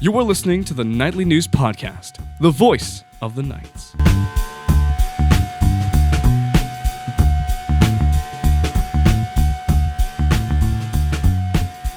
You are listening to the Nightly News Podcast, the voice of the Knights.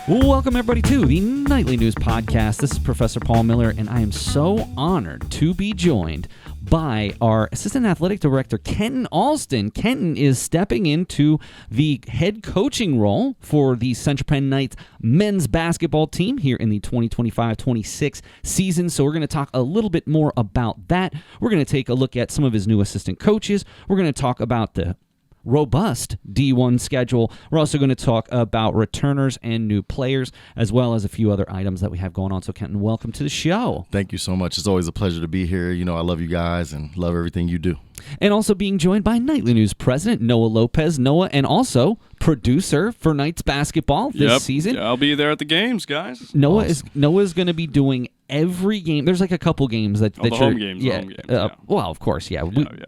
Welcome, everybody, to the Nightly News Podcast. This is Professor Paul Miller, and I am so honored to be joined by our Assistant Athletic Director, Kenton Alston. Kenton is stepping into the head coaching role for the Central Penn Knights men's basketball team here in the 2025-26 season. So we're going to talk a little bit more about that. We're going to take a look at some of his new assistant coaches. We're going to talk about the robust D1 schedule. We're also going to talk about returners and new players, as well as a few other items that we have going on. So, Kenton, welcome to the show. Thank you so much. It's always a pleasure to be here. You know, I love you guys and love everything you do. And also being joined by Nightly News President Noah Lopez. Noah, and also producer for Knights basketball this season. Yeah, I'll be there at the games, guys. Noah's going to be doing every game. There's like a couple games that the home games. Yeah, the home games, well, of course, yeah.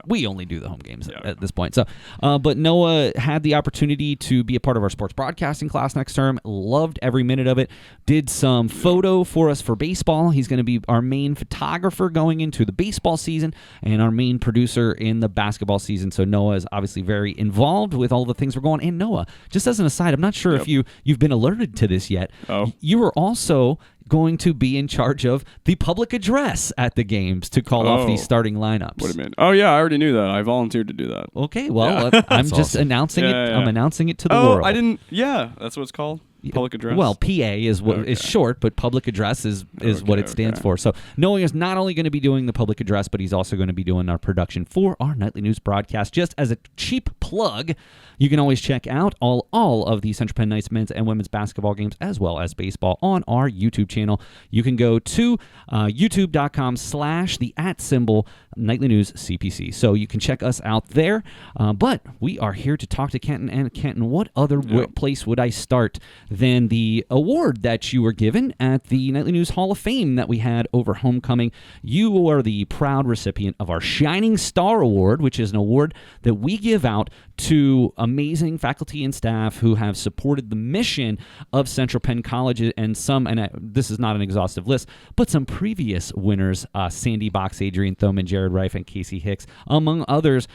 We only do the home games at this point. So, but Noah had the opportunity to be a part of our sports broadcasting class next term. Loved every minute of it. Did some photo for us for baseball. He's going to be our main photographer going into the baseball season and our main producer in the basketball season. So Noah is obviously very involved with all the things we're going. And Noah, just as an aside, I'm not sure if you've been alerted to this yet. Oh. You were also going to be in charge of the public address at the games to call off these starting lineups. Wait a minute. Oh, yeah, I already knew that. I volunteered to do that. Okay, well, I'm just announcing it. Yeah. I'm announcing it to the world. Oh, I didn't. Yeah, that's what it's called. Public address? Well, PA is what is short, but public address is what it stands for. So Noah is not only going to be doing the public address, but he's also going to be doing our production for our Nightly News broadcast. Just as a cheap plug, you can always check out all of the Central Penn Knights men's and women's basketball games, as well as baseball, on our YouTube channel. You can go to youtube.com/the Nightly News CPC. So you can check us out there. But we are here to talk to Kenton. And Kenton, what other place would I start than the award that you were given at the Nightly News Hall of Fame that we had over homecoming? You are the proud recipient of our Shining Star Award, which is an award that we give out to amazing faculty and staff who have supported the mission of Central Penn College, and this is not an exhaustive list, but some previous winners, Sandy Box, Adrian Thoman, Jared Reif, and Casey Hicks, among others.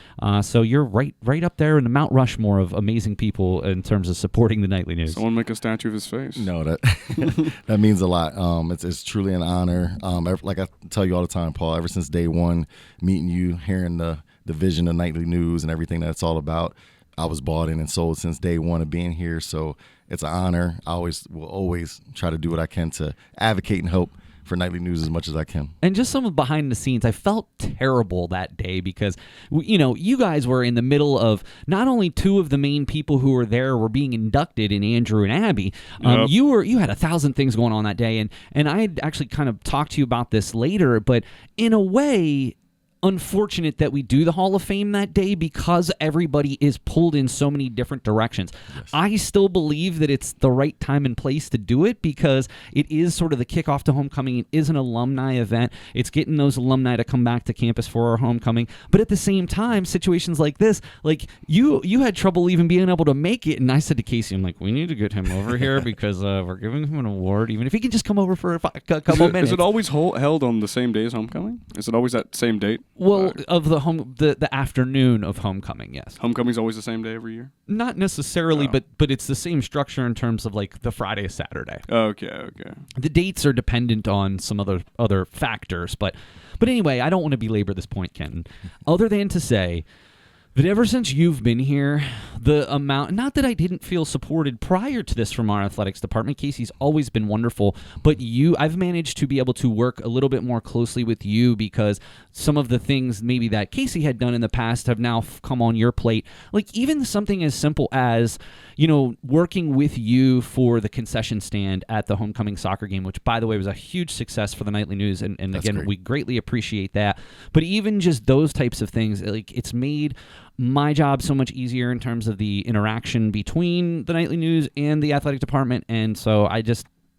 So you're right up there in the Mount Rushmore of amazing people in terms of supporting the Nightly News. Someone make a statue of his face. No, that means a lot. It's truly an honor. Like I tell you all the time, Paul, ever since day one, meeting you, hearing the vision of Nightly News and everything that it's all about, I was bought in and sold since day one of being here. So it's an honor. I will always try to do what I can to advocate and help for Nightly News as much as I can. And just some of behind the scenes, I felt terrible that day because, you guys were in the middle of not only two of the main people who were there were being inducted in Andrew and Abby. You had 1,000 things going on that day, and I had actually kind of talked to you about this later, but in a way, unfortunate that we do the Hall of Fame that day because everybody is pulled in so many different directions. Yes. I still believe that it's the right time and place to do it because it is sort of the kickoff to homecoming. It is an alumni event. It's getting those alumni to come back to campus for our homecoming. But at the same time, situations like this, like you had trouble even being able to make it. And I said to Casey, I'm like, we need to get him over here because we're giving him an award, even if he can just come over for a couple minutes. Is it always held on the same day as homecoming? Is it always that same date? Well, of the afternoon of homecoming, yes. Homecoming's always the same day every year? Not necessarily, but it's the same structure in terms of like the Friday, Saturday. Okay. The dates are dependent on some other factors, but anyway, I don't want to belabor this point, Kenton, other than to say that ever since you've been here, the amount, not that I didn't feel supported prior to this from our athletics department, Casey's always been wonderful, but I've managed to be able to work a little bit more closely with you because some of the things maybe that Casey had done in the past have now come on your plate. Like even something as simple as, working with you for the concession stand at the homecoming soccer game, which by the way was a huge success for the Nightly News, and again, great. We greatly appreciate that. But even just those types of things, like it's made my job so much easier in terms of the interaction between the Nightly News and the athletic department, and so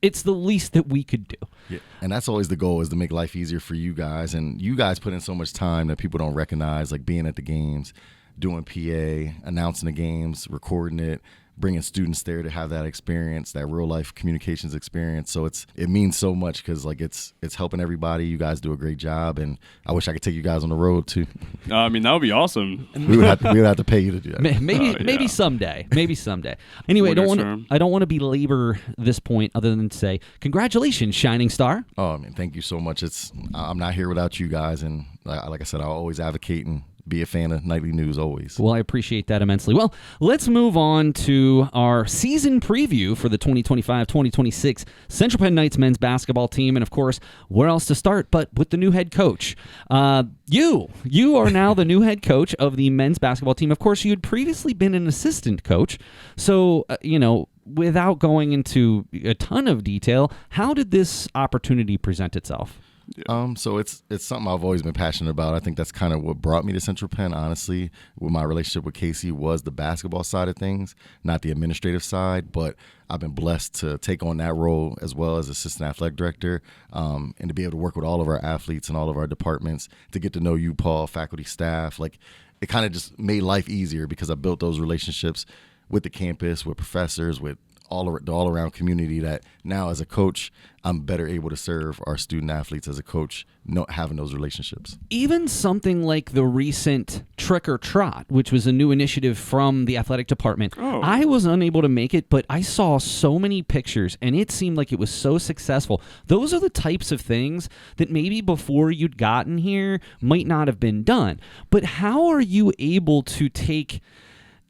it's the least that we could do. Yeah, and that's always the goal, is to make life easier for you guys, and you guys put in so much time that people don't recognize, like being at the games, doing PA, announcing the games, recording it, bringing students there to have that experience, that real life communications experience. So it means so much because like it's helping everybody. You guys do a great job, and I wish I could take you guys on the road too. I mean, that would be awesome. we would have to pay you to do that. Maybe someday. Maybe someday. Anyway, I don't want to belabor this point other than to say congratulations, Shining Star. Oh, I mean, thank you so much. I'm not here without you guys, and like I said, I'll always advocate and be a fan of Nightly News always. Well, I appreciate that immensely. Well, let's move on to our season preview for the 2025-2026 Central Penn Knights men's basketball team. And, of course, where else to start but with the new head coach. You are now the new head coach of the men's basketball team. Of course, you had previously been an assistant coach. So, without going into a ton of detail, how did this opportunity present itself? Yeah. So it's something I've always been passionate about. I think that's kind of what brought me to Central Penn, honestly, with my relationship with Casey was the basketball side of things, not the administrative side. But I've been blessed to take on that role as well as assistant athletic director, and to be able to work with all of our athletes and all of our departments, to get to know you, Paul, faculty, staff. Like, it kind of just made life easier because I built those relationships with the campus, with professors, with the all-around community, that now as a coach, I'm better able to serve our student athletes as a coach, having those relationships. Even something like the recent Trick or Trot, which was a new initiative from the athletic department. Oh. I was unable to make it, but I saw so many pictures, and it seemed like it was so successful. Those are the types of things that maybe before you'd gotten here might not have been done. But how are you able to take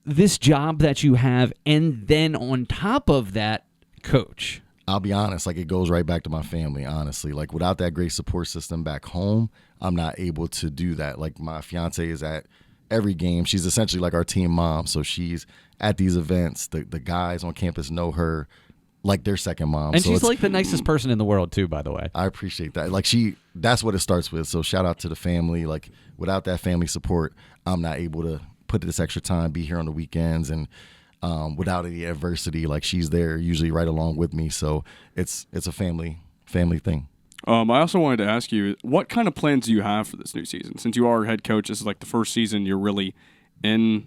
this job that you have and then on top of that, coach? I'll be honest, like, it goes right back to my family, honestly. Like, without that great support system back home, I'm not able to do that. Like, my fiance is at every game. She's essentially like our team mom. So she's at these events. The guys on campus know her like their second mom. And so she's like the nicest person in the world too, by the way. I appreciate that. Like, that's what it starts with. So shout out to the family. Like, without that family support, I'm not able to put this extra time, be here on the weekends, and without any adversity, like, she's there usually right along with me. So it's a family thing. I also wanted to ask you, what kind of plans do you have for this new season? Since you are head coach, this is like the first season you're really in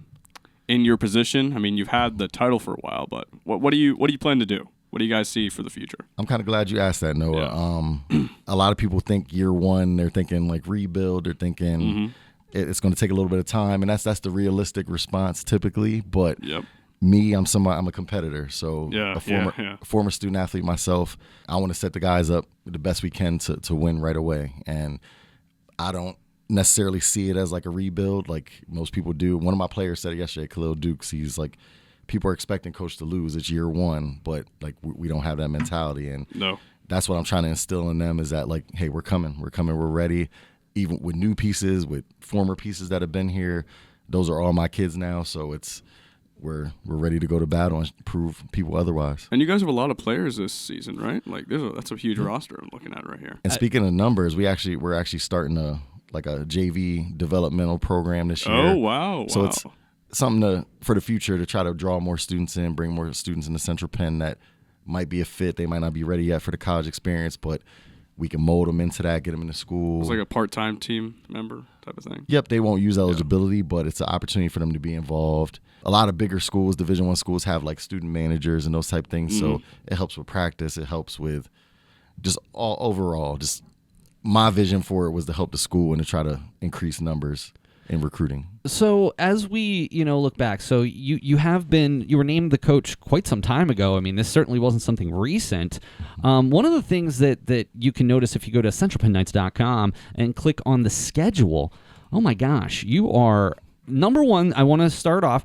your position. I mean, you've had the title for a while, but what do you plan to do? What do you guys see for the future? I'm kind of glad you asked that, Noah. Yeah. A lot of people think year one, they're thinking like rebuild, they're thinking it's going to take a little bit of time, and that's the realistic response typically. But Yep. me, I'm a competitor, so Yeah, a former student athlete myself. I want to set the guys up the best we can to win right away, and I don't necessarily see it as like a rebuild like most people do. One of my players said it yesterday, Khalil Dukes. He's like, people are expecting coach to lose. It's year one, but like we don't have that mentality, and No. that's what I'm trying to instill in them, is that like, hey, we're coming, we're ready. Even with new pieces, with former pieces that have been here, those are all my kids now. So we're ready to go to battle and prove people otherwise. And you guys have a lot of players this season, right? Like, that's a huge roster I'm looking at right here. And speaking of numbers, we're actually starting a JV developmental program this year. Oh, wow. So it's something for the future to try to draw more students in, bring more students into Central Penn that might be a fit. They might not be ready yet for the college experience, but we can mold them into that, get them into school. It's like a part-time team member type of thing. Yep, they won't use eligibility, but it's an opportunity for them to be involved. A lot of bigger schools, Division I schools, have like student managers and those type of things. So it helps with practice. It helps with just all overall. Just my vision for it was to help the school and to try to increase numbers in recruiting. So as we, look back, so you were named the coach quite some time ago. I mean, this certainly wasn't something recent. One of the things that you can notice if you go to centralpennknights.com and click on the schedule, oh my gosh, you are, number one, I want to start off,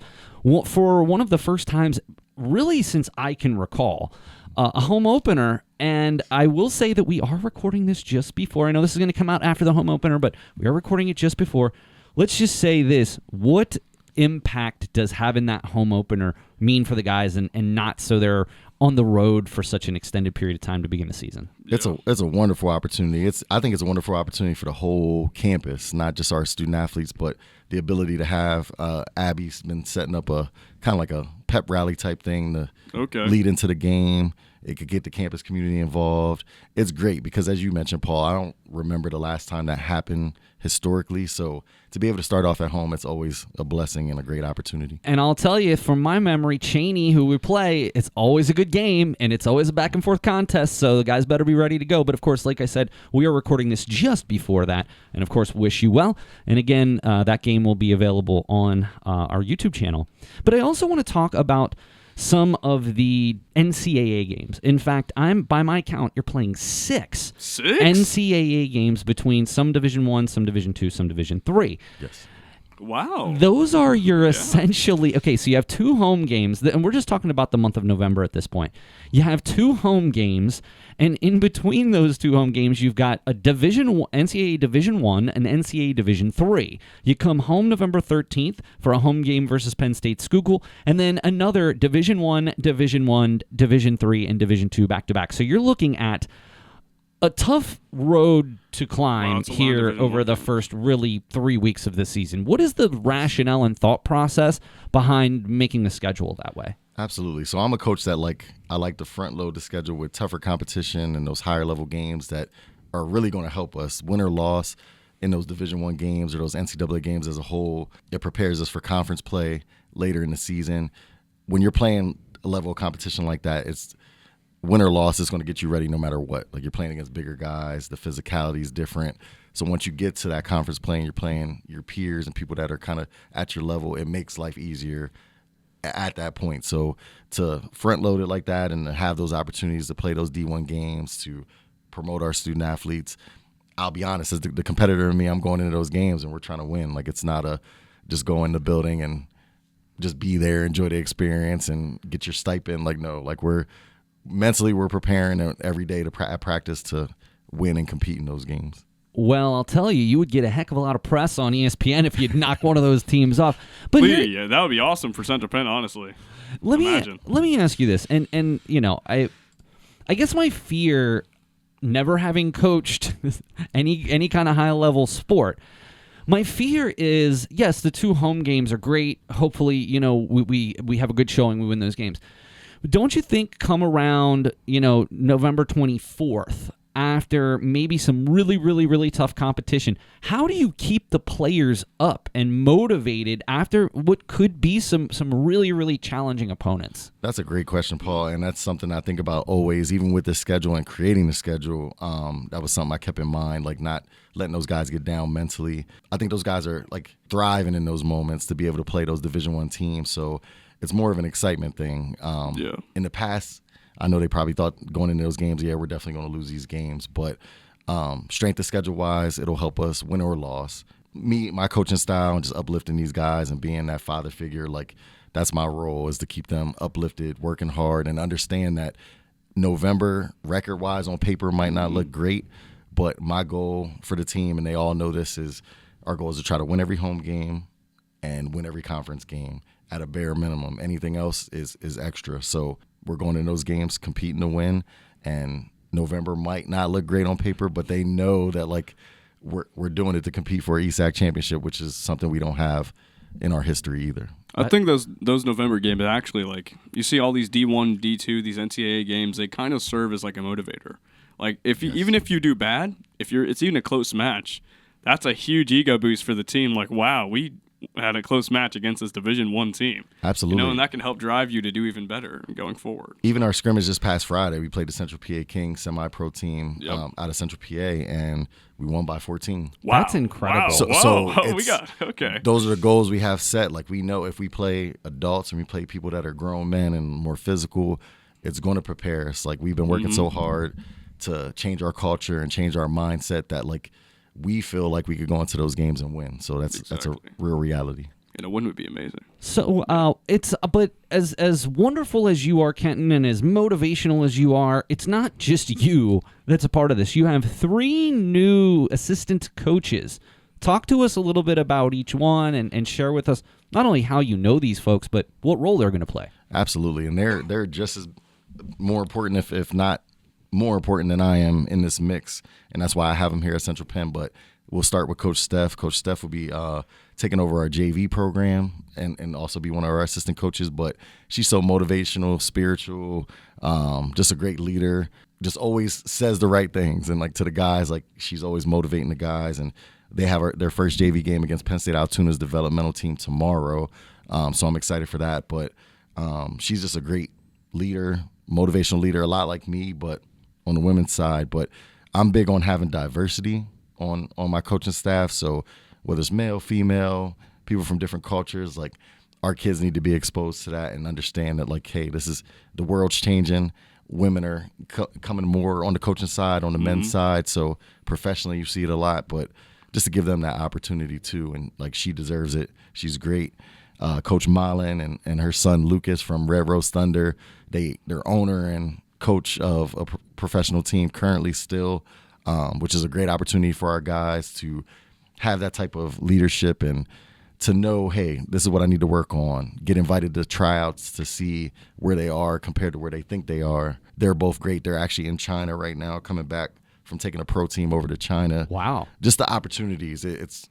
for one of the first times really since I can recall, a home opener. And I will say that we are recording this just before. I know this is going to come out after the home opener, but we are recording it just before. Let's just say this. What impact does having that home opener mean for the guys and not so they're on the road for such an extended period of time to begin the season? It's a wonderful opportunity. I think it's a wonderful opportunity for the whole campus, not just our student athletes, but the ability to have Abby's been setting up a kind of like a pep rally type thing to lead into the game. It could get the campus community involved. It's great because, as you mentioned, Paul, I don't remember the last time that happened historically. So to be able to start off at home, it's always a blessing and a great opportunity. And I'll tell you, from my memory, Cheney, who we play, it's always a good game, and it's always a back-and-forth contest, so the guys better be ready to go. But, of course, like I said, we are recording this just before that, and, of course, wish you well. And, again, that game will be available on our YouTube channel. But I also want to talk about some of the NCAA games. In fact, by my count, you're playing six NCAA games between some Division I, some Division II, some Division III. Yes. Wow. Those are your essentially, okay, so you have 2 home games, and we're just talking about the month of November at this point. You have 2 home games, and in between those 2 home games, you've got a NCAA Division I and NCAA Division III. You come home November 13th for a home game versus Penn State Schuylkill, and then another Division I, Division III, and Division II back-to-back. So you're looking at a tough road to climb here over the first really 3 weeks of the season. What is the rationale and thought process behind making the schedule that way? Absolutely. So I'm a coach that I like to front load the schedule with tougher competition and those higher level games that are really going to help us, win or loss in those Division I games or those NCAA games as a whole. It prepares us for conference play later in the season. When you're playing a level of competition like that, it's win or loss is going to get you ready no matter what. Like, you're playing against bigger guys, the physicality is different. So once you get to that conference play and you're playing your peers and people that are kind of at your level, it makes life easier at that point. So to front load it like that and to have those opportunities to play those D1 games, to promote our student athletes, I'll be honest, as the competitor in me, I'm going into those games and we're trying to win. Like, it's not a just go in the building and just be there, enjoy the experience and get your stipend. Like, no, like we're preparing every day to practice to win and compete in those games. Well, I'll tell you, you would get a heck of a lot of press on ESPN if you'd knock one of those teams off. But yeah, that would be awesome for Central Penn, honestly. Let me ask you this, and you know, I guess my fear, never having coached any kind of high level sport, my fear is, yes, the 2 home games are great. Hopefully, you know, we have a good showing, we win those games. Don't you think come around, you know, November 24th, after maybe some really, really, really tough competition, how do you keep the players up and motivated after what could be some really, really challenging opponents? That's a great question, Paul, and that's something I think about always, even with the schedule and creating the schedule. That was something I kept in mind, like not letting those guys get down mentally. I think those guys are like thriving in those moments to be able to play those Division I teams, so it's more of an excitement thing. In the past, I know they probably thought going into those games, yeah, we're definitely going to lose these games. But strength of schedule-wise, it'll help us win or loss. My coaching style and just uplifting these guys and being that father figure, like that's my role, is to keep them uplifted, working hard, and understand that November, record-wise on paper, might not look great. But my goal for the team, and they all know this, is our goal is to try to win every home game and win every conference game at a bare minimum. Anything else is extra. So we're going in those games competing to win, and November might not look great on paper, but they know that like we're doing it to compete for an ESAC championship, which is something we don't have in our history either. I think those November games actually, like, you see all these D1, D2, these NCAA games, they kind of serve as like a motivator. Like, even if you do bad, it's even a close match, that's a huge ego boost for the team. Like, wow, we had a close match against this Division I team. Absolutely. You know, and that can help drive you to do even better going forward. Even our scrimmage this past Friday, we played the Central PA Kings semi-pro team out of Central PA, and we won by 14. Wow. That's incredible. So those are the goals we have set. Like, we know if we play adults and we play people that are grown men and more physical, it's going to prepare us. Like, we've been working so hard to change our culture and change our mindset that, like, we feel like we could go into those games and win. So that's a real reality. And a win would be amazing. So but as wonderful as you are, Kenton, and as motivational as you are, it's not just you that's a part of this. You have 3 new assistant coaches. Talk to us a little bit about each one and share with us not only how you know these folks, but what role they're going to play. Absolutely. And they're just as more important, if not more important than I am in this mix, and that's why I have them here at Central Penn. But we'll start with Coach Steph. Coach Steph will be taking over our JV program and also be one of our assistant coaches. But she's so motivational, spiritual, just a great leader. Just always says the right things. And like to the guys, like she's always motivating the guys. And they have their first JV game against Penn State Altoona's developmental team tomorrow. So I'm excited for that. But she's just a great leader, motivational leader, a lot like me, but on the women's side. But I'm big on having diversity on my coaching staff. So whether it's male, female, people from different cultures, like our kids need to be exposed to that and understand that, like, hey, this is the world's changing. Women are coming more on the coaching side, on the men's side. So professionally, you see it a lot, but just to give them that opportunity too. And like, she deserves it. She's great. Coach Mullen and her son Lucas from Red Rose Thunder, they're owner and coach of a professional team currently still, which is a great opportunity for our guys to have that type of leadership and to know, hey, this is what I need to work on. Get invited to tryouts to see where they are compared to where they think they are. They're both great. They're actually in China right now, coming back from taking a pro team over to China. Wow. Just the opportunities.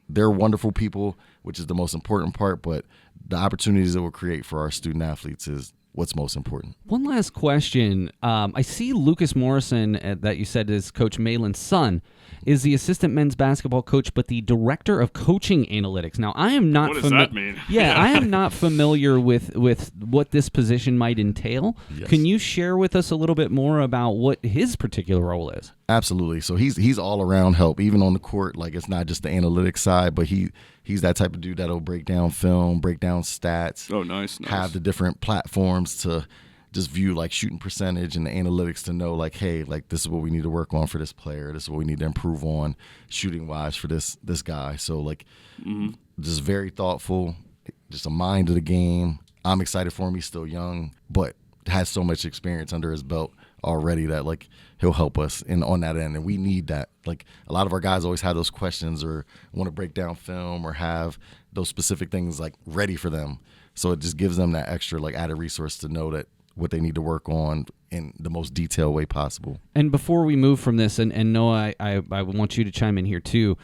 They're wonderful people, which is the most important part, but the opportunities it will create for our student athletes is what's most important. One last question. I see Lucas Morrison, that you said is Coach Malin's son, is the assistant men's basketball coach, but the director of coaching analytics. Now, I am not. What does that mean? Yeah, I am not familiar with what this position might entail. Yes. Can you share with us a little bit more about what his particular role is? Absolutely. So he's all around help, even on the court. Like, it's not just the analytics side, but he's that type of dude that'll break down film, break down stats. Oh, nice. Have the different platforms to just view like shooting percentage and the analytics to know, like, hey, like, this is what we need to work on for this player. This is what we need to improve on shooting wise for this guy. So like, just very thoughtful, just a mind of the game. I'm excited for him. He's still young, but has so much experience under his belt already that, like, he'll help us on that end. And we need that. Like, a lot of our guys always have those questions or want to break down film or have those specific things like ready for them. So it just gives them that extra like added resource to know that what they need to work on in the most detailed way possible. And before we move from this, and Noah, I want you to chime in here too.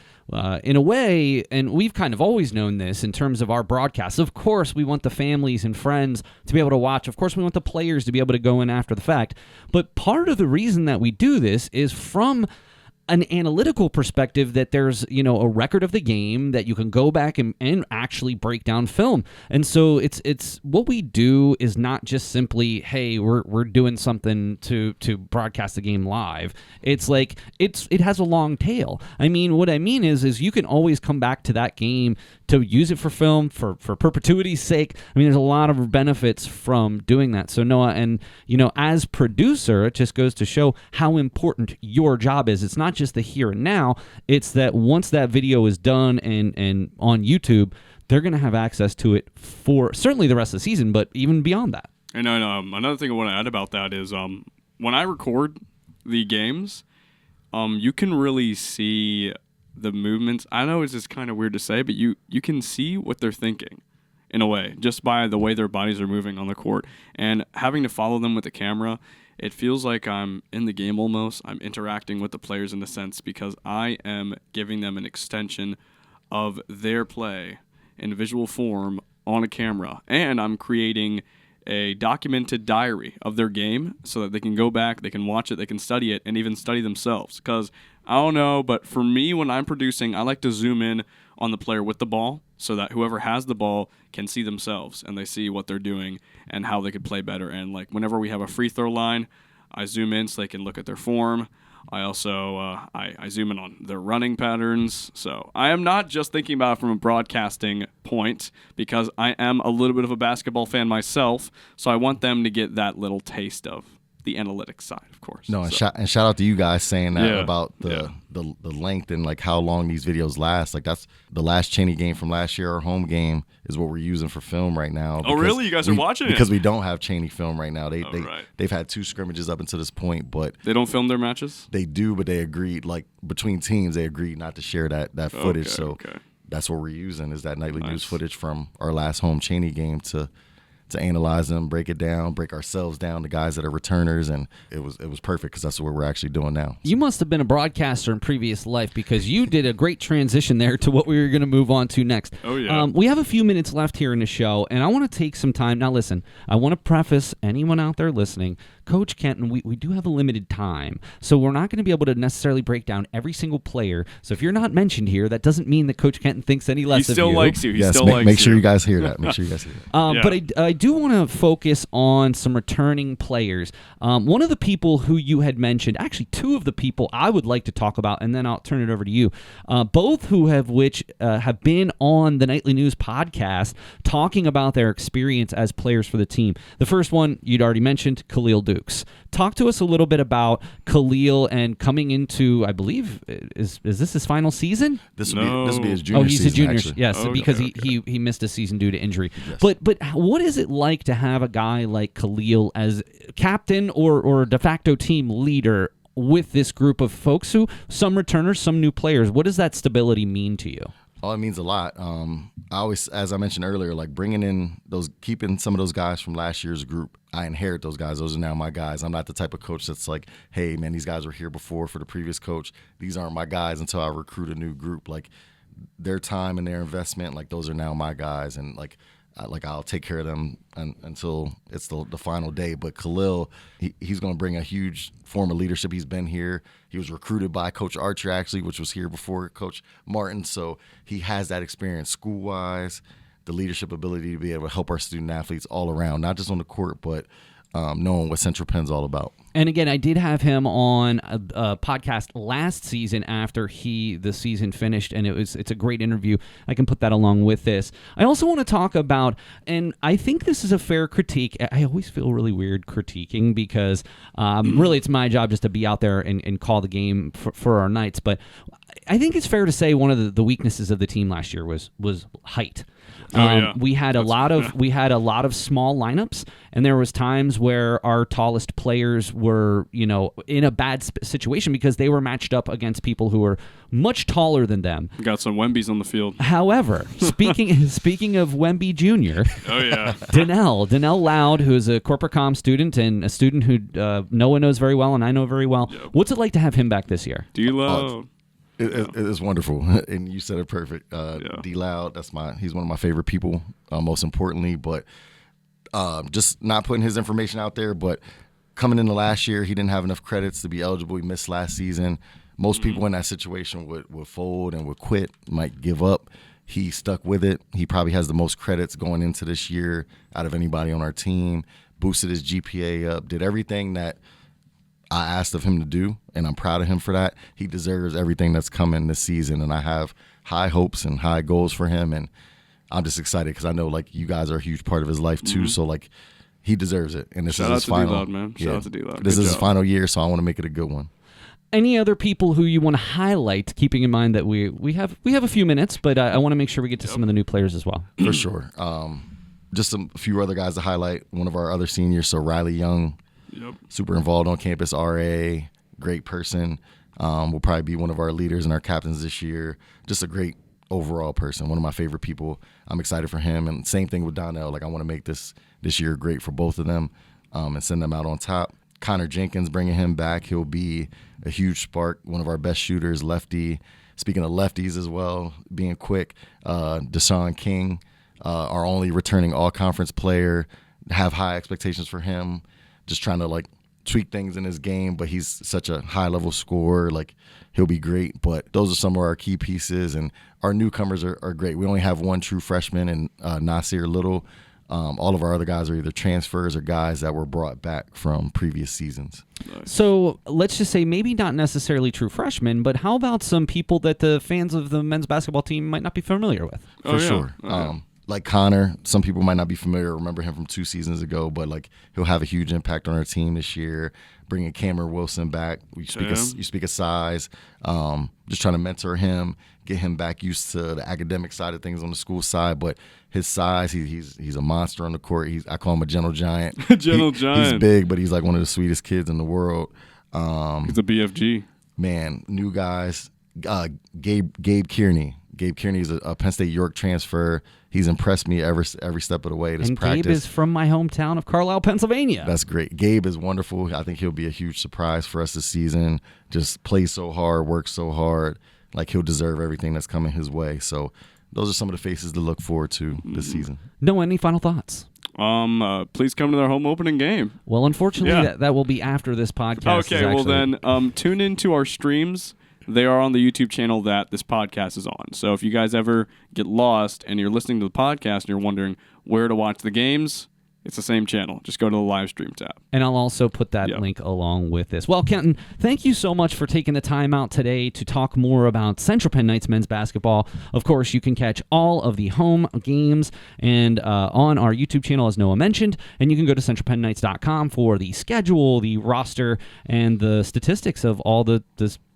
In a way, and we've kind of always known this in terms of our broadcasts, of course we want the families and friends to be able to watch. Of course we want the players to be able to go in after the fact. But part of the reason that we do this is from an analytical perspective, that there's, a record of the game that you can go back and actually break down film. And so it's what we do is not just simply, hey, we're doing something to broadcast the game live. It's like it has a long tail. I mean, what I mean is you can always come back to that game to use it for film for perpetuity's sake. I mean, there's a lot of benefits from doing that. So Noah, and as producer, it just goes to show how important your job is. It's not just the here and now. It's that once that video is done and on YouTube, they're going to have access to it for certainly the rest of the season, but even beyond that. And another thing I want to add about that is when I record the games, you can really see the movements. I know it's just kind of weird to say, but you can see what they're thinking in a way, just by the way their bodies are moving on the court. And having to follow them with the camera, it feels like I'm in the game almost. I'm interacting with the players in a sense because I am giving them an extension of their play in visual form on a camera. And I'm creating a documented diary of their game so that they can go back, they can watch it, they can study it, and even study themselves. Because I don't know, but for me, when I'm producing, I like to zoom in on the player with the ball so that whoever has the ball can see themselves and they see what they're doing and how they could play better. And like whenever we have a free throw line, I zoom in so they can look at their form. I also I zoom in on their running patterns. So I am not just thinking about it from a broadcasting point because I am a little bit of a basketball fan myself. So I want them to get that little taste of the analytics side, of course. No, and shout out to you guys saying that about the length and like how long these videos last. Like that's the last Cheney game from last year, our home game, is what we're using for film right now. Oh, really? You guys are watching it? Because we don't have Cheney film right now. They've had 2 scrimmages up until this point, but they don't film their matches? They do, but they agreed, like between teams, they agreed not to share that footage. That's what we're using is that nightly news footage from our last home Cheney game to to analyze them, break it down, break ourselves down, the guys that are returners, and it was perfect because that's what we're actually doing now. You must have been a broadcaster in previous life because you did a great transition there to what we were going to move on to next. Oh, yeah. We have a few minutes left here in the show, and I want to take some time. Now, listen, I want to preface anyone out there listening, Coach Kenton, we do have a limited time, so we're not going to be able to necessarily break down every single player. So if you're not mentioned here, that doesn't mean that Coach Kenton thinks any less of you. He still likes you. He Yes, still likes make sure you. you guys hear that. Make sure you guys hear that. Yeah. But I do want to focus on some returning players. One of the people who you had mentioned, actually two of the people I would like to talk about, and then I'll turn it over to you, both who have been on the Nightly News podcast talking about their experience as players for the team. The first one you'd already mentioned, Khalil Dukes. Talk to us a little bit about Khalil and coming into, I believe, is this his final season? This will be his junior season. Oh, he's a junior. Actually. Yes, Okay, because okay. he missed a season due to injury. Yes. But what is it like to have a guy like Khalil as captain or de facto team leader with this group of folks who, some returners, some new players? What does that stability mean to you? Oh, it means a lot. I always, as I mentioned earlier, like keeping some of those guys from last year's group. I inherit those guys. Those are now my guys. I'm not the type of coach that's like, hey, man, these guys were here before for the previous coach. These aren't my guys until I recruit a new group. Like their time and their investment, like those are now my guys. And like I'll take care of them until it's the final day. But Khalil, he's going to bring a huge form of leadership. He's been here. He was recruited by Coach Archer, actually, which was here before Coach Martin. So he has that experience school-wise, the leadership ability to be able to help our student athletes all around, not just on the court, but knowing what Central Penn's all about. And again, I did have him on a podcast last season after the season finished, and it's a great interview. I can put that along with this. I also want to talk about, and I think this is a fair critique. I always feel really weird critiquing because really it's my job just to be out there and call the game for our Knights. But I think it's fair to say one of the weaknesses of the team last year was height. Yeah. We had a lot of small lineups, and there was times where our tallest players were, in a bad situation because they were matched up against people who were much taller than them. Got some Wembies on the field. However, speaking of Wemby Jr., Oh, yeah. Donnell Loud, who is a corporate comm student and a student who Noah knows very well and I know very well. Yep. What's it like to have him back this year? D-Lo. It is wonderful, and you said it perfect. D Loud, he's one of my favorite people, most importantly. But just not putting his information out there. But coming into last year, he didn't have enough credits to be eligible. He missed last season. Most people in that situation would fold and would quit, might give up. He stuck with it. He probably has the most credits going into this year out of anybody on our team. Boosted his GPA up. Did everything that I asked of him to do, and I'm proud of him for that. He deserves everything that's coming this season, and I have high hopes and high goals for him, and I'm just excited because I know, like, you guys are a huge part of his life, too, so, like, he deserves it. And this is his final. Shout out to D-Loud, man. Shout out to D-Loud. This Good is his job. final year, so I want to make it a good one. Any other people who you want to highlight, keeping in mind that we have a few minutes, but I want to make sure we get to some of the new players as well. For sure. Just a few other guys to highlight. One of our other seniors, so Riley Young. Yep. Super involved on campus, RA, great person. Will probably be one of our leaders and our captains this year. Just a great overall person, one of my favorite people. I'm excited for him. And same thing with Donnell. Like, I want to make this year great for both of them and send them out on top. Connor Jenkins, bringing him back, he'll be a huge spark, one of our best shooters, lefty. Speaking of lefties as well, being quick, Deshaun King, our only returning all-conference player, have high expectations for him. Just trying to, like, tweak things in his game, but he's such a high-level scorer. Like, he'll be great. But those are some of our key pieces, and our newcomers are great. We only have one true freshman in Nasir Little. All of our other guys are either transfers or guys that were brought back from previous seasons. So let's just say maybe not necessarily true freshmen, but how about some people that the fans of the men's basketball team might not be familiar with? For sure. Like Connor, some people might not be familiar, remember him from 2 seasons ago, but like he'll have a huge impact on our team this year. Bringing Cameron Wilson back, you speak of size, just trying to mentor him, get him back used to the academic side of things on the school side. But his size, he's a monster on the court. I call him a gentle giant. Giant. He's big, but he's like one of the sweetest kids in the world. He's a BFG. Man, new guys. Gabe Kearney, Gabe Kearney's a Penn State York transfer. He's impressed me every step of the way. This And practice. Gabe is from my hometown of Carlisle, Pennsylvania. That's great. Gabe is wonderful. I think he'll be a huge surprise for us this season. Just plays so hard, works so hard. Like, he'll deserve everything that's coming his way. So those are some of the faces to look forward to this season. Noah, any final thoughts? Please come to their home opening game. Well, unfortunately, Yeah. that will be after this podcast. Okay, well then, tune into our streams. They are on the YouTube channel that this podcast is on. So if you guys ever get lost and you're listening to the podcast and you're wondering where to watch the games, it's the same channel. Just go to the live stream tab. And I'll also put that Yep. link along with this. Well, Kenton, thank you so much for taking the time out today to talk more about Central Penn Knights men's basketball. Of course, you can catch all of the home games and on our YouTube channel, as Noah mentioned, and you can go to centralpennknights.com for the schedule, the roster, and the statistics of all the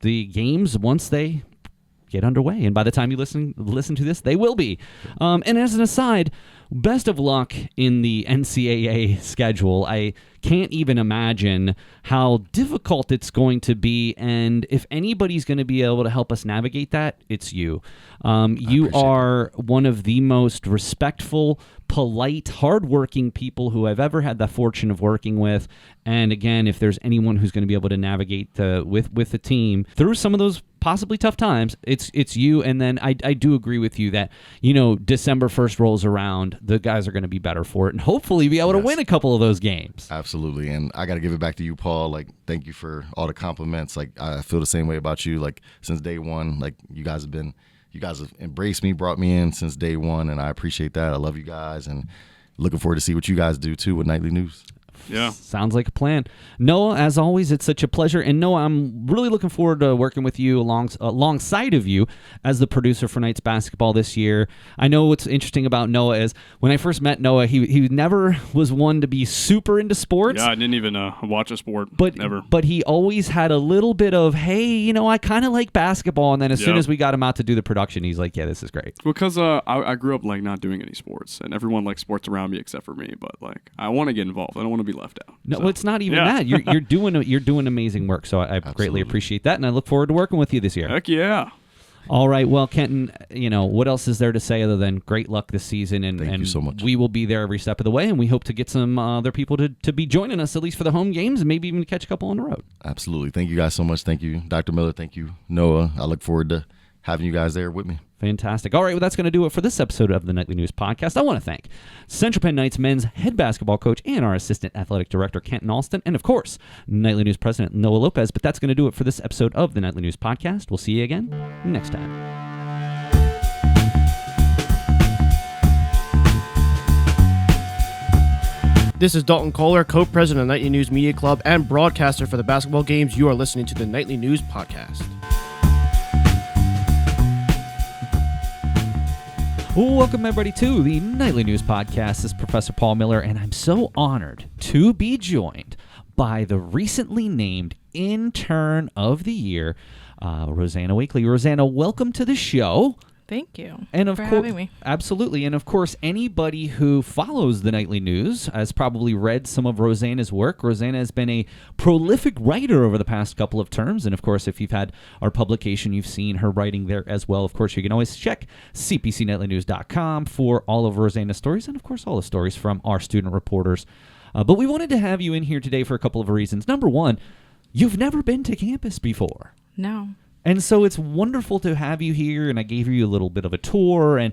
games once they get underway. And by the time you listen to this, they will be. And as an aside, best of luck in the NCAA schedule. I can't even imagine how difficult it's going to be, and if anybody's going to be able to help us navigate that, it's you. You are one of the most respectful, polite, hardworking people who I've ever had the fortune of working with. And again, if there's anyone who's going to be able to navigate with the team through some of those possibly tough times, it's you. And then I do agree with you that, December 1st rolls around, the guys are going to be better for it and hopefully be able to win a couple of those games. Absolutely. And I got to give it back to you, Paul. Like, thank you for all the compliments. Like, I feel the same way about you. Like, since day one, like, you guys have embraced me, brought me in since day one, and I appreciate that. I love you guys, and looking forward to see what you guys do too with Nightly News. Yeah. Sounds like a plan. Noah, as always, it's such a pleasure. And Noah, I'm really looking forward to working with you alongside of you as the producer for Knights basketball this year. I know what's interesting about Noah is when I first met Noah, he never was one to be super into sports. Yeah, I didn't even watch a sport. Never. But he always had a little bit of, hey, I kind of like basketball. And then as soon as we got him out to do the production, he's like, yeah, this is great. Because I grew up like not doing any sports, and everyone likes sports around me except for me. But like, I want to get involved. I don't want to be left out. No, So, it's not even yeah. that. You're doing amazing work. So I greatly appreciate that, and I look forward to working with you this year. Heck yeah. All right. Well, Kenton, what else is there to say other than great luck this season? And Thank you so much. We will be there every step of the way, and we hope to get some other people to be joining us, at least for the home games, and maybe even catch a couple on the road. Absolutely. Thank you guys so much. Thank you, Dr. Miller. Thank you, Noah. I look forward to having you guys there with me. Fantastic. All right, well, that's going to do it for this episode of the Nightly News Podcast. I want to thank Central Penn Knights men's head basketball coach and our assistant athletic director, Kenton Alston, and, of course, Nightly News president, Noah Lopez. But that's going to do it for this episode of the Nightly News Podcast. We'll see you again next time. This is Dalton Kohler, co-president of Nightly News Media Club and broadcaster for the basketball games. You are listening to the Nightly News Podcast. Welcome, everybody, to the Nightly News Podcast. This is Professor Paul Miller, and I'm so honored to be joined by the recently named Intern of the Year, Rosanna Wakley. Rosanna, welcome to the show. Thank you And of for course, having me. absolutely. And of course, anybody who follows the Nightly News has probably read some of Rosanna's work. Rosanna has been a prolific writer over the past couple of terms. And of course, if you've had our publication, you've seen her writing there as well. Of course, you can always check cpcnightlynews.com for all of Rosanna's stories and, of course, all the stories from our student reporters. But we wanted to have you in here today for a couple of reasons. Number one, you've never been to campus before. No. And so it's wonderful to have you here, and I gave you a little bit of a tour. And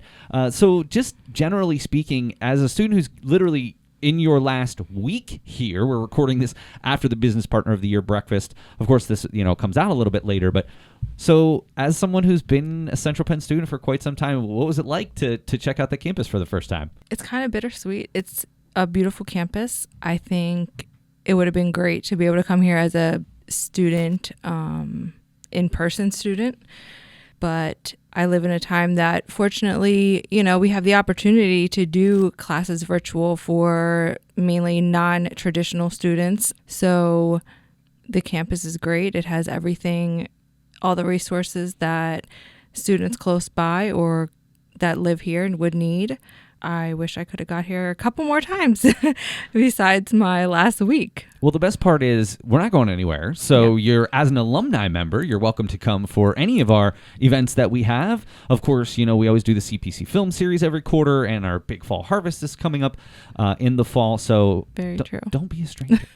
so just generally speaking, as a student who's literally in your last week here, we're recording this after the Business Partner of the Year breakfast. Of course, this comes out a little bit later. But so as someone who's been a Central Penn student for quite some time, what was it like to check out the campus for the first time? It's kind of bittersweet. It's a beautiful campus. I think it would have been great to be able to come here as a student, in-person student, but I live in a time that fortunately, we have the opportunity to do classes virtual for mainly non-traditional students. So the campus is great. It has everything, all the resources that students close by or that live here and would need. I wish I could have got here a couple more times besides my last week. Well, the best part is we're not going anywhere. So you're, as an alumni member, you're welcome to come for any of our events that we have. Of course, we always do the CPC film series every quarter, and our big fall harvest is coming up in the fall. So Very true. Don't be a stranger.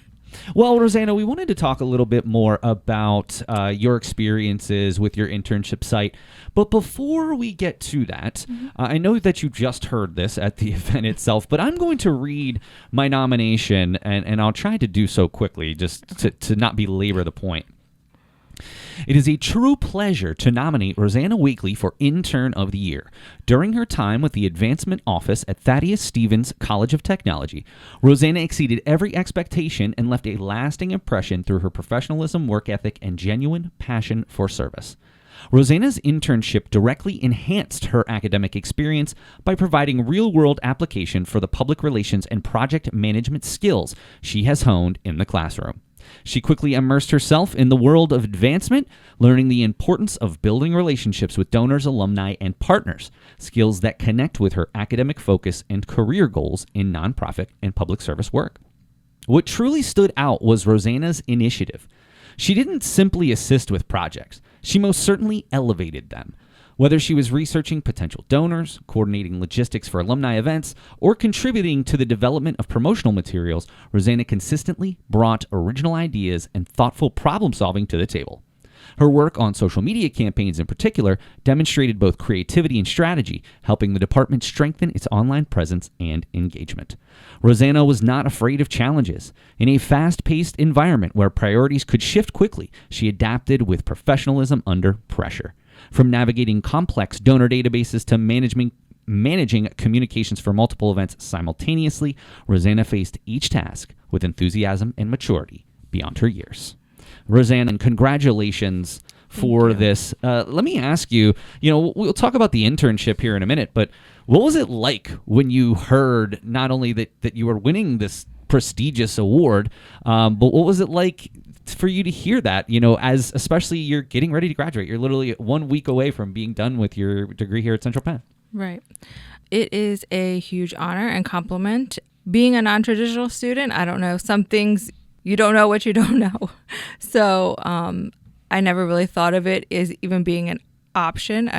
Well, Rosanna, we wanted to talk a little bit more about your experiences with your internship site. But before we get to that, I know that you just heard this at the event itself, but I'm going to read my nomination, and I'll try to do so quickly just to not belabor the point. It is a true pleasure to nominate Rosanna Wakley for Intern of the Year. During her time with the Advancement Office at Thaddeus Stevens College of Technology, Rosanna exceeded every expectation and left a lasting impression through her professionalism, work ethic, and genuine passion for service. Rosanna's internship directly enhanced her academic experience by providing real-world application for the public relations and project management skills she has honed in the classroom. She quickly immersed herself in the world of advancement, learning the importance of building relationships with donors, alumni, and partners, skills that connect with her academic focus and career goals in nonprofit and public service work. What truly stood out was Rosanna's initiative. She didn't simply assist with projects. She most certainly elevated them. Whether she was researching potential donors, coordinating logistics for alumni events, or contributing to the development of promotional materials, Rosanna consistently brought original ideas and thoughtful problem solving to the table. Her work on social media campaigns in particular demonstrated both creativity and strategy, helping the department strengthen its online presence and engagement. Rosanna was not afraid of challenges. In a fast-paced environment where priorities could shift quickly, she adapted with professionalism under pressure. From navigating complex donor databases to managing communications for multiple events simultaneously, Rosanna faced each task with enthusiasm and maturity beyond her years. Rosanna, and congratulations for this. Let me ask you, we'll talk about the internship here in a minute, but what was it like when you heard not only that you were winning this prestigious award, but what was it like for you to hear that, as especially you're getting ready to graduate? You're literally 1 week away from being done with your degree here at Central Penn. Right. It is a huge honor and compliment. Being a non-traditional student, I don't know, some things you don't know what you don't know. So I never really thought of it as even being an option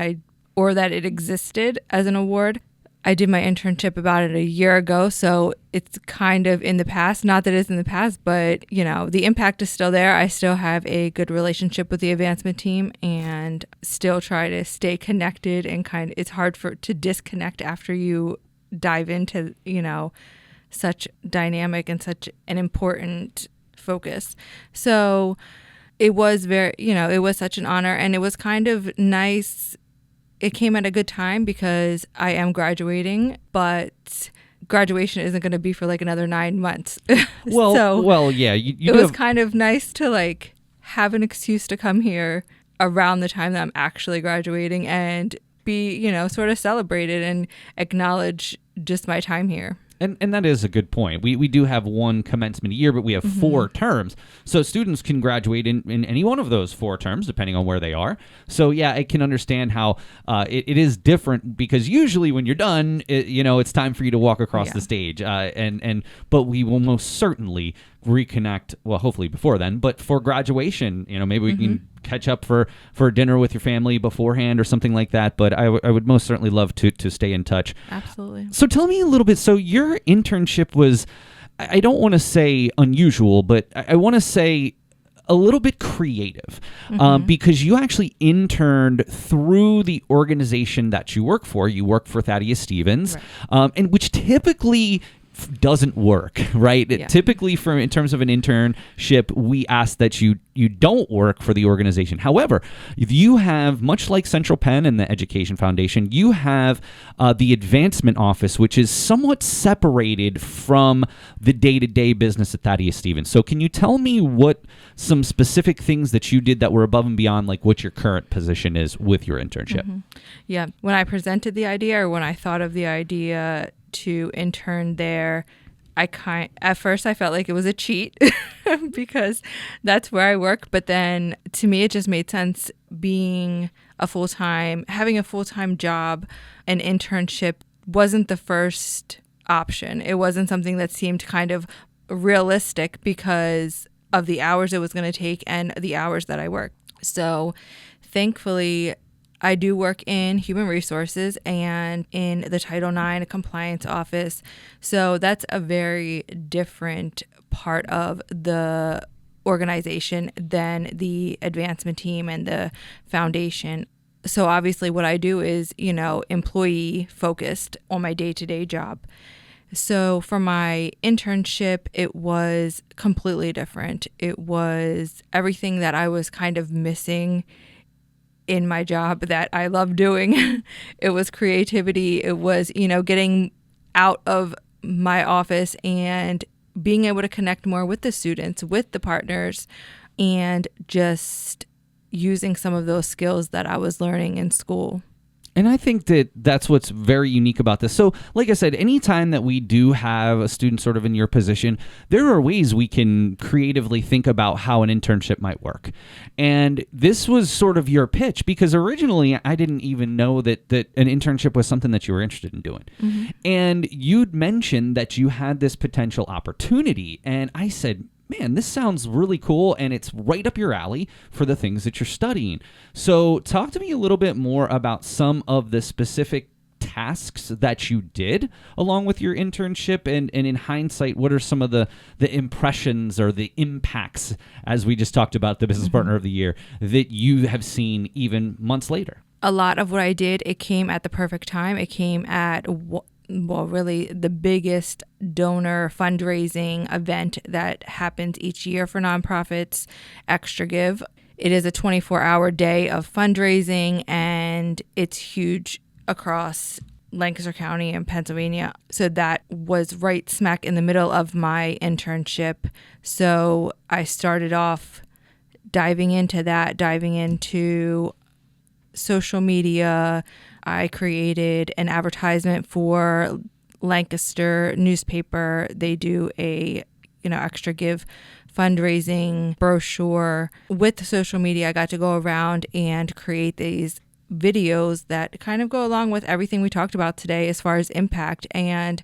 or that it existed as an award. I did my internship about a year ago, so it's kind of in the past. Not that it's in the past, but, the impact is still there. I still have a good relationship with the advancement team and still try to stay connected, and it's hard to disconnect after you dive into, such dynamic and such an important focus. So it was it was such an honor, and it was kind of nice. It came at a good time because I am graduating, but graduation isn't going to be for another 9 months. Yeah. It was kind of nice to have an excuse to come here around the time that I'm actually graduating and be, sort of celebrated and acknowledge just my time here. And that is a good point. We do have one commencement a year, but we have 4 terms. So students can graduate in any one of those 4 terms, depending on where they are. So, yeah, I can understand how it is different, because usually when you're done, it's time for you to walk across the stage. But we will most certainly reconnect, well, hopefully before then. But for graduation, maybe we can catch up for dinner with your family beforehand or something like that. But I would most certainly love to stay in touch. Absolutely. So tell me a little bit. So your internship was, I don't want to say unusual, but I want to say a little bit creative, because you actually interned through the organization that you work for. You work for Thaddeus Stevens, right. And which typically doesn't work, right? Yeah. Typically, in terms of an internship, we ask that you don't work for the organization. However, if you have, much like Central Penn and the Education Foundation, you have the Advancement Office, which is somewhat separated from the day-to-day business at Thaddeus Stevens. So can you tell me what some specific things that you did that were above and beyond what your current position is with your internship? Yeah. When I presented the idea, or when I thought of the idea to intern there, at first I felt like it was a cheat because that's where I work. But then to me, it just made sense being having a full-time job, an internship wasn't the first option. It wasn't something that seemed kind of realistic because of the hours it was going to take and the hours that I work. So thankfully, I do work in human resources and in the Title IX compliance office. So that's a very different part of the organization than the advancement team and the foundation. So obviously what I do is, employee focused on my day-to-day job. So for my internship, it was completely different. It was everything that I was kind of missing in my job that I love doing. It was creativity. It was, getting out of my office and being able to connect more with the students, with the partners, and just using some of those skills that I was learning in school. And I think that that's what's very unique about this. So, like I said, anytime that we do have a student sort of in your position, there are ways we can creatively think about how an internship might work. And this was sort of your pitch, because originally I didn't even know that an internship was something that you were interested in doing. Mm-hmm. And you'd mentioned that you had this potential opportunity. And I said, man, this sounds really cool, and it's right up your alley for the things that you're studying. So talk to me a little bit more about some of the specific tasks that you did along with your internship, and in hindsight, what are some of the impressions or the impacts, as we just talked about the Business Partner of the Year, that you have seen even months later? A lot of what I did, it came at the perfect time. It came at really the biggest donor fundraising event that happens each year for nonprofits, Extra Give. It is a 24-hour day of fundraising, and it's huge across Lancaster County and Pennsylvania. So that was right smack in the middle of my internship. So I started off diving into social media. I created an advertisement for Lancaster newspaper. They do a, Extra Give fundraising brochure. With social media, I got to go around and create these videos that kind of go along with everything we talked about today as far as impact. And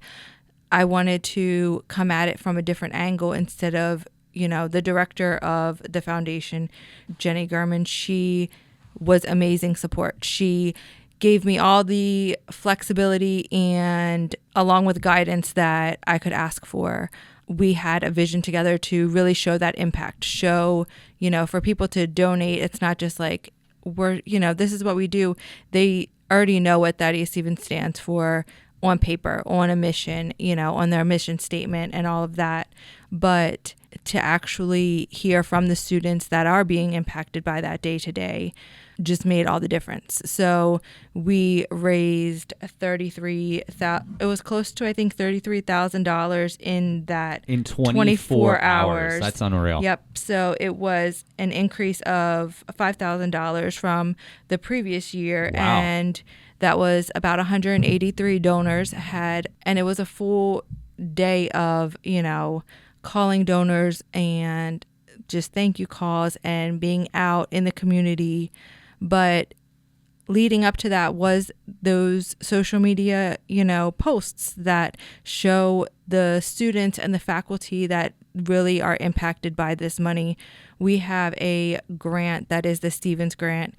I wanted to come at it from a different angle instead of, the director of the foundation, Jenny Gurman. She was amazing support. She gave me all the flexibility and along with guidance that I could ask for. We had a vision together to really show that impact, for people to donate. It's not just like this is what we do. They already know what Thaddeus Stevens stands for on paper, on a mission, on their mission statement and all of that. But to actually hear from the students that are being impacted by that day to day just made all the difference. So we raised it was close to, I think, $33,000 in that in 24 hours. That's unreal. Yep. So it was an increase of $5,000 from the previous year. Wow. And that was about 183 donors and it was a full day of, calling donors and just thank you calls and being out in the community. But leading up to that was those social media, posts that show the students and the faculty that really are impacted by this money. We have a grant that is the Stevens Grant,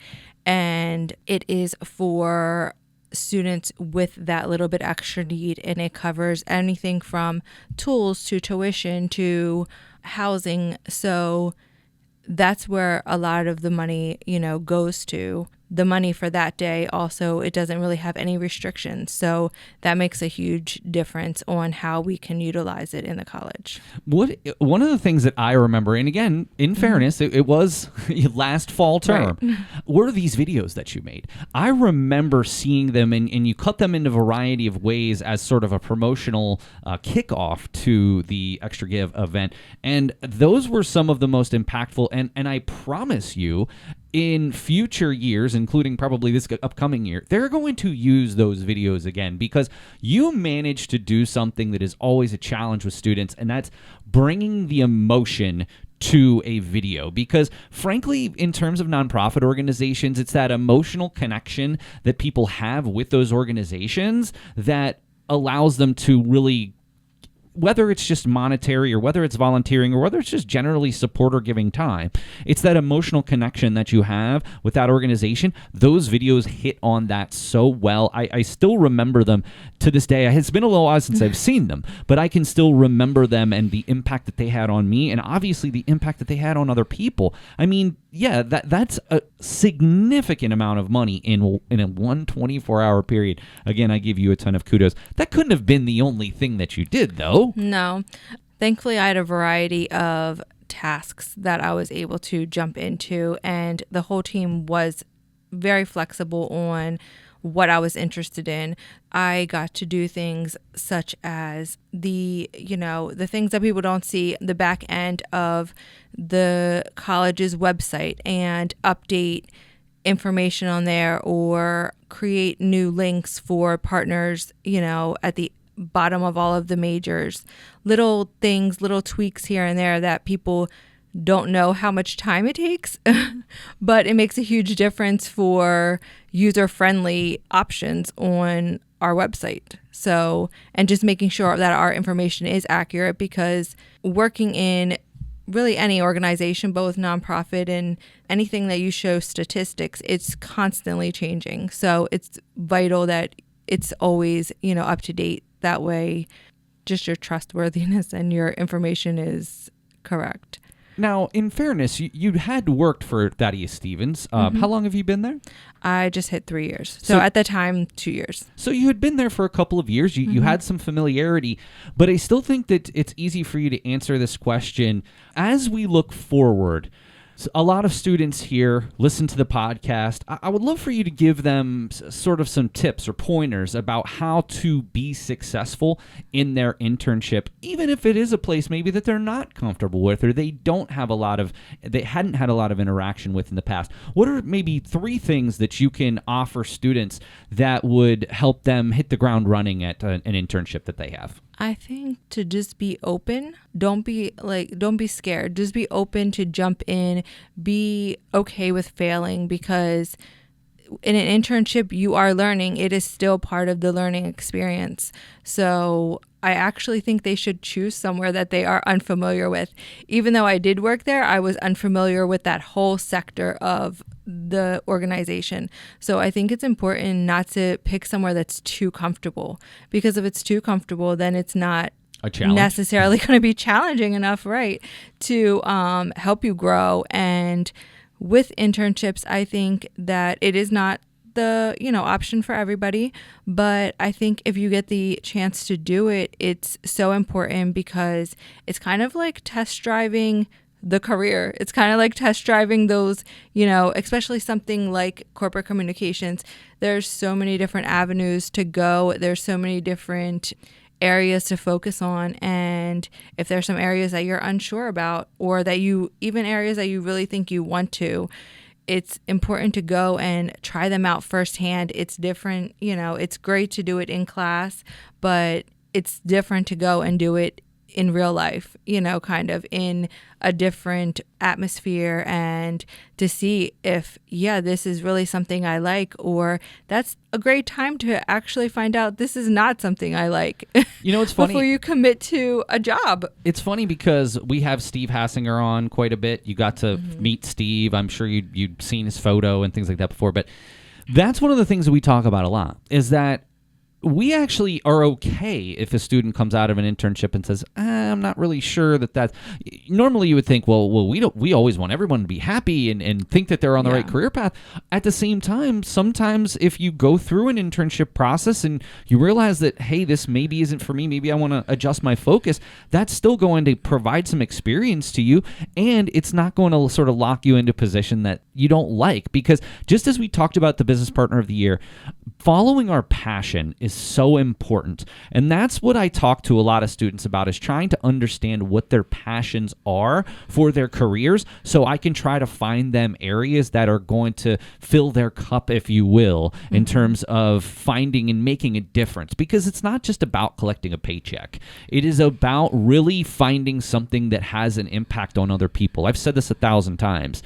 and it is for students with that little bit extra need, and it covers anything from tools to tuition to housing. So that's where a lot of the money, goes to. The money for that day also, it doesn't really have any restrictions. So that makes a huge difference on how we can utilize it in the college. One of the things that I remember, and again, in fairness, it was last fall term, right, were these videos that you made. I remember seeing them, and you cut them in a variety of ways as sort of a promotional kickoff to the Extra Give event. And those were some of the most impactful. And I promise you, in future years, including probably this upcoming year, they're going to use those videos again, because you managed to do something that is always a challenge with students, and that's bringing the emotion to a video, because frankly, in terms of nonprofit organizations, it's that emotional connection that people have with those organizations that allows them to really, whether it's just monetary or whether it's volunteering or whether it's just generally support or giving time, it's that emotional connection that you have with that organization. Those videos hit on that so well. I still remember them to this day. It's been a little while since I've seen them, but I can still remember them and the impact that they had on me, and obviously the impact that they had on other people. I mean, yeah, that's a significant amount of money in a 24-hour period. Again, I give you a ton of kudos. That couldn't have been the only thing that you did, though. No. Thankfully, I had a variety of tasks that I was able to jump into, and the whole team was very flexible on what I was interested in. I got to do things such as the things that people don't see, the back end of the college's website, and update information on there or create new links for partners, at the bottom of all of the majors. Little things, little tweaks here and there that people don't know how much time it takes, but it makes a huge difference for user-friendly options on our website. So, and just making sure that our information is accurate, because working in really any organization, both nonprofit and anything that you show statistics, it's constantly changing. So it's vital that it's always, up to date. That way, just your trustworthiness and your information is correct. Now, in fairness, you had worked for Thaddeus Stevens. How long have you been there? I just hit 3 years. So at the time, 2 years. So you had been there for a couple of years. You had some familiarity, but I still think that it's easy for you to answer this question. As we look forward, a lot of students here listen to the podcast. I would love for you to give them sort of some tips or pointers about how to be successful in their internship, even if it is a place maybe that they're not comfortable with or they hadn't had a lot of interaction with in the past. What are maybe 3 things that you can offer students that would help them hit the ground running at an internship that they have? I think to just be open. Don't be scared. Just be open to jump in. Be okay with failing, because in an internship, you are learning. It is still part of the learning experience. So I actually think they should choose somewhere that they are unfamiliar with. Even though I did work there, I was unfamiliar with that whole sector of the organization. So I think it's important not to pick somewhere that's too comfortable, because if it's too comfortable, then it's not necessarily going to be challenging enough, right, to help you grow. And with internships, I think that it is not the option for everybody, but I think if you get the chance to do it, it's so important, because it's kind of like test driving the career. It's kind of like test driving those, especially something like corporate communications. There's so many different avenues to go. There's so many different areas to focus on, and if there's some areas that you're unsure about, or that even areas that you really think you want to, it's important to go and try them out firsthand. It's different, it's great to do it in class, but it's different to go and do it in real life, kind of in a different atmosphere, and to see if, this is really something I like, or that's a great time to actually find out this is not something I like. It's funny. Before you commit to a job. It's funny because we have Steve Hassinger on quite a bit. You got to meet Steve. I'm sure you'd seen his photo and things like that before, but that's one of the things that we talk about a lot, is that we actually are okay if a student comes out of an internship and says, I'm not really sure that's... Normally you would think, well, we always want everyone to be happy and think that they're on the right career path. At the same time, sometimes if you go through an internship process and you realize that, hey, this maybe isn't for me, maybe I want to adjust my focus, that's still going to provide some experience to you, and it's not going to sort of lock you into a position that you don't like. Because just as we talked about the Business Partner of the Year, following our passion is so important. And that's what I talk to a lot of students about, is trying to understand what their passions are for their careers, so I can try to find them areas that are going to fill their cup, if you will, in terms of finding and making a difference. Because it's not just about collecting a paycheck. It is about really finding something that has an impact on other people. I've said this 1,000 times.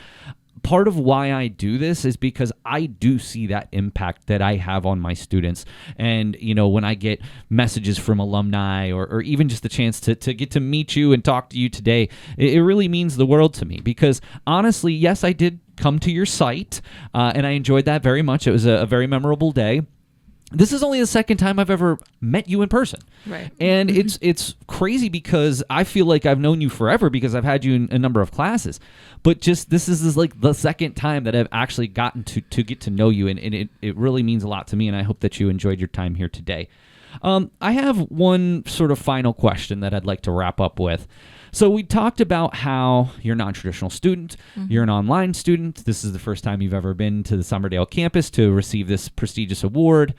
Part of why I do this is because I do see that impact that I have on my students. And, when I get messages from alumni or even just the chance to get to meet you and talk to you today, it really means the world to me. Because honestly, yes, I did come to your site, and I enjoyed that very much. It was a very memorable day. This is only the second time I've ever met you in person. Right. And it's crazy because I feel like I've known you forever because I've had you in a number of classes. But just this is like the second time that I've actually gotten to get to know you, and it really means a lot to me, and I hope that you enjoyed your time here today. I have one sort of final question that I'd like to wrap up with. So we talked about how you're a non-traditional student, you're an online student. This is the first time you've ever been to the Somerdale campus to receive this prestigious award.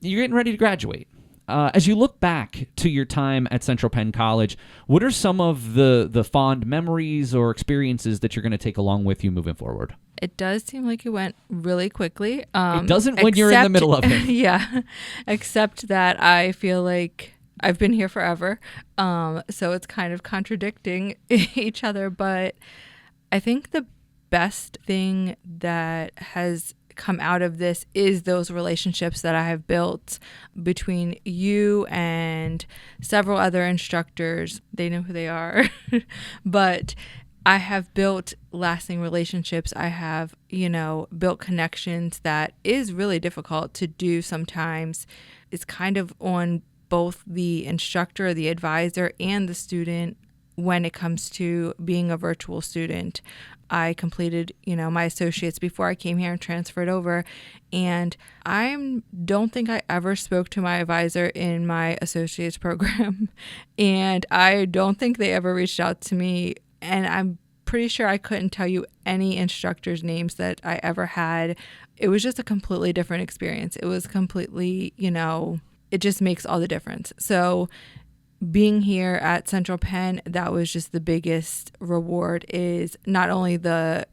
You're getting ready to graduate. As you look back to your time at Central Penn College, what are some of the fond memories or experiences that you're going to take along with you moving forward? It does seem like it went really quickly. It doesn't when you're in the middle of it. Yeah, except that I feel like I've been here forever, so it's kind of contradicting each other. But I think the best thing that has come out of this is those relationships that I have built between you and several other instructors. They know who they are, but I have built lasting relationships. I have, built connections that is really difficult to do sometimes. It's kind of on both the instructor, the advisor, and the student when it comes to being a virtual student. I completed, my associates before I came here and transferred over, and I don't think I ever spoke to my advisor in my associates program, and I don't think they ever reached out to me, and I'm pretty sure I couldn't tell you any instructors' names that I ever had. It was just a completely different experience. It was completely, it just makes all the difference. So being here at Central Penn, that was just the biggest reward, is not only the,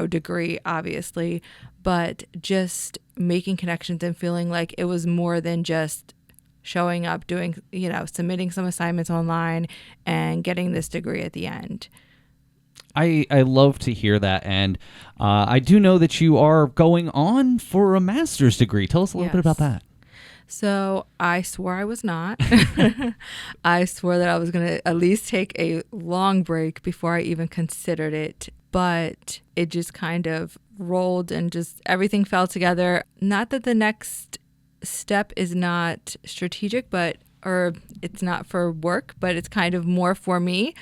degree, obviously, but just making connections and feeling like it was more than just showing up, doing, submitting some assignments online and getting this degree at the end. I love to hear that, and I do know that you are going on for a master's degree. Tell us a little bit about that. So I swore I was not. I swore that I was going to at least take a long break before I even considered it. But it just kind of rolled and just everything fell together. Not that the next step is not strategic, or it's not for work, but it's kind of more for me.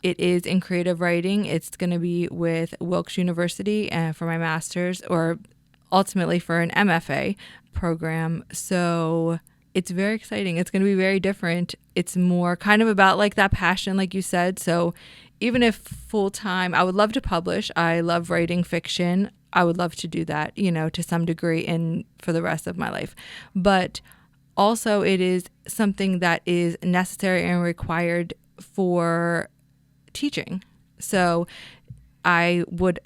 It is in creative writing. It's going to be with Wilkes University for my master's, or ultimately for an MFA program. So it's very exciting. It's going to be very different. It's more kind of about like that passion, like you said. So even if full time, I would love to publish. I love writing fiction. I would love to do that, to some degree for the rest of my life. But also it is something that is necessary and required for teaching. So I would,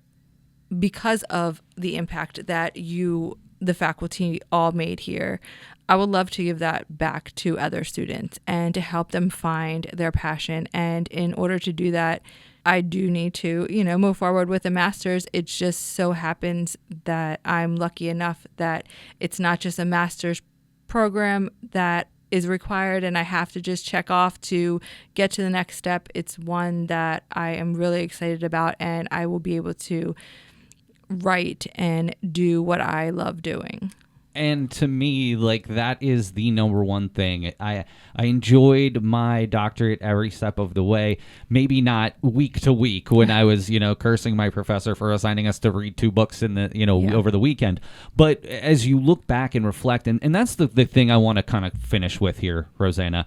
because of the impact that the faculty all made here, I would love to give that back to other students and to help them find their passion. And in order to do that, I do need to, move forward with a master's. It just so happens that I'm lucky enough that it's not just a master's program that is required and I have to just check off to get to the next step. It's one that I am really excited about, and I will be able to write and do what I love doing. And to me, like, that is the number one thing. I enjoyed my doctorate every step of the way. Maybe not week to week when I was, cursing my professor for assigning us to read 2 books in the, over the weekend. But as you look back and reflect, and that's the thing I want to kind of finish with here, Rosanna.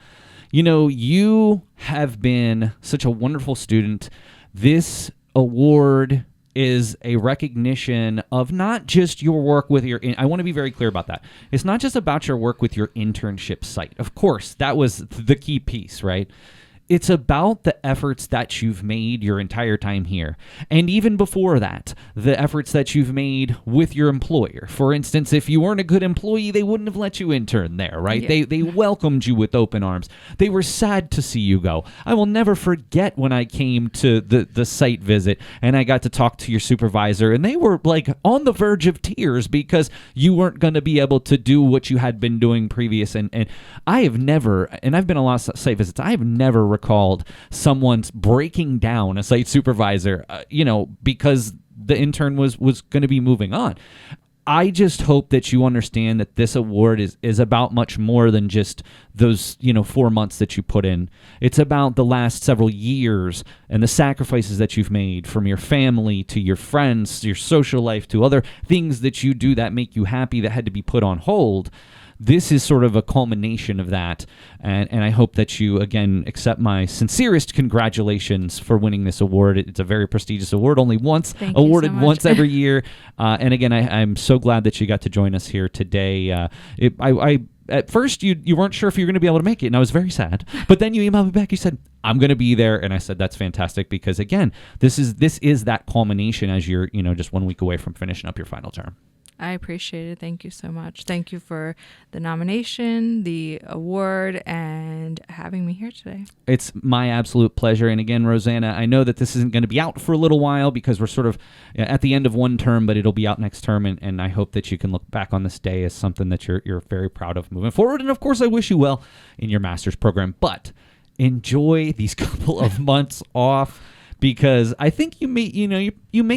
You have been such a wonderful student. This award is a recognition of not just your work with I want to be very clear about that. It's not just about your work with your internship site. Of course, that was the key piece, right? It's about the efforts that you've made your entire time here. And even before that, the efforts that you've made with your employer. For instance, if you weren't a good employee, they wouldn't have let you intern there, right? Yeah. They welcomed you with open arms. They were sad to see you go. I will never forget when I came to the site visit and I got to talk to your supervisor, and they were like on the verge of tears because you weren't going to be able to do what you had been doing previous. And I have never, and I've been a lot of site visits, I have never recalled someone's breaking down a site supervisor, because the intern was going to be moving on. I just hope that you understand that this award is about much more than just those 4 months that you put in. It's about the last several years and the sacrifices that you've made, from your family to your friends, to your social life, to other things that you do that make you happy that had to be put on hold. This is sort of a culmination of that, and I hope that you, again, accept my sincerest congratulations for winning this award. It's a very prestigious award, only once Thank you so awarded much. once every year. And again, I'm so glad that you got to join us here today. At first, you weren't sure if you were going to be able to make it, and I was very sad. But then you emailed me back. You said, I'm going to be there. And I said, that's fantastic, because, again, this is that culmination as you're just 1 week away from finishing up your final term. I appreciate it. Thank you so much. Thank you for the nomination, the award, and having me here today. It's my absolute pleasure. And again, Rosanna, I know that this isn't going to be out for a little while because we're sort of at the end of one term, but it'll be out next term. And I hope that you can look back on this day as something that you're very proud of moving forward. And of course, I wish you well in your master's program, but enjoy these couple of months off, because I think you may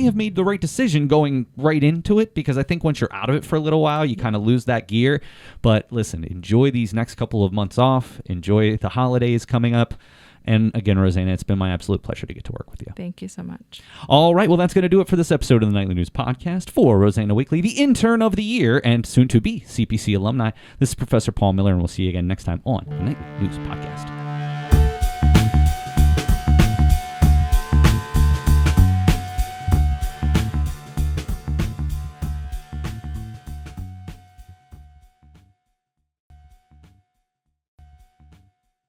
have made the right decision going right into it, because I think once you're out of it for a little while, you kind of lose that gear. But listen, enjoy these next couple of months off. Enjoy the holidays coming up. And again, Rosanna, it's been my absolute pleasure to get to work with you. Thank you so much. All right, well, that's going to do it for this episode of the Nightly News Podcast. For Rosanna Wakley, the intern of the year and soon-to-be CPC alumni, this is Professor Paul Miller, and we'll see you again next time on the Nightly News Podcast.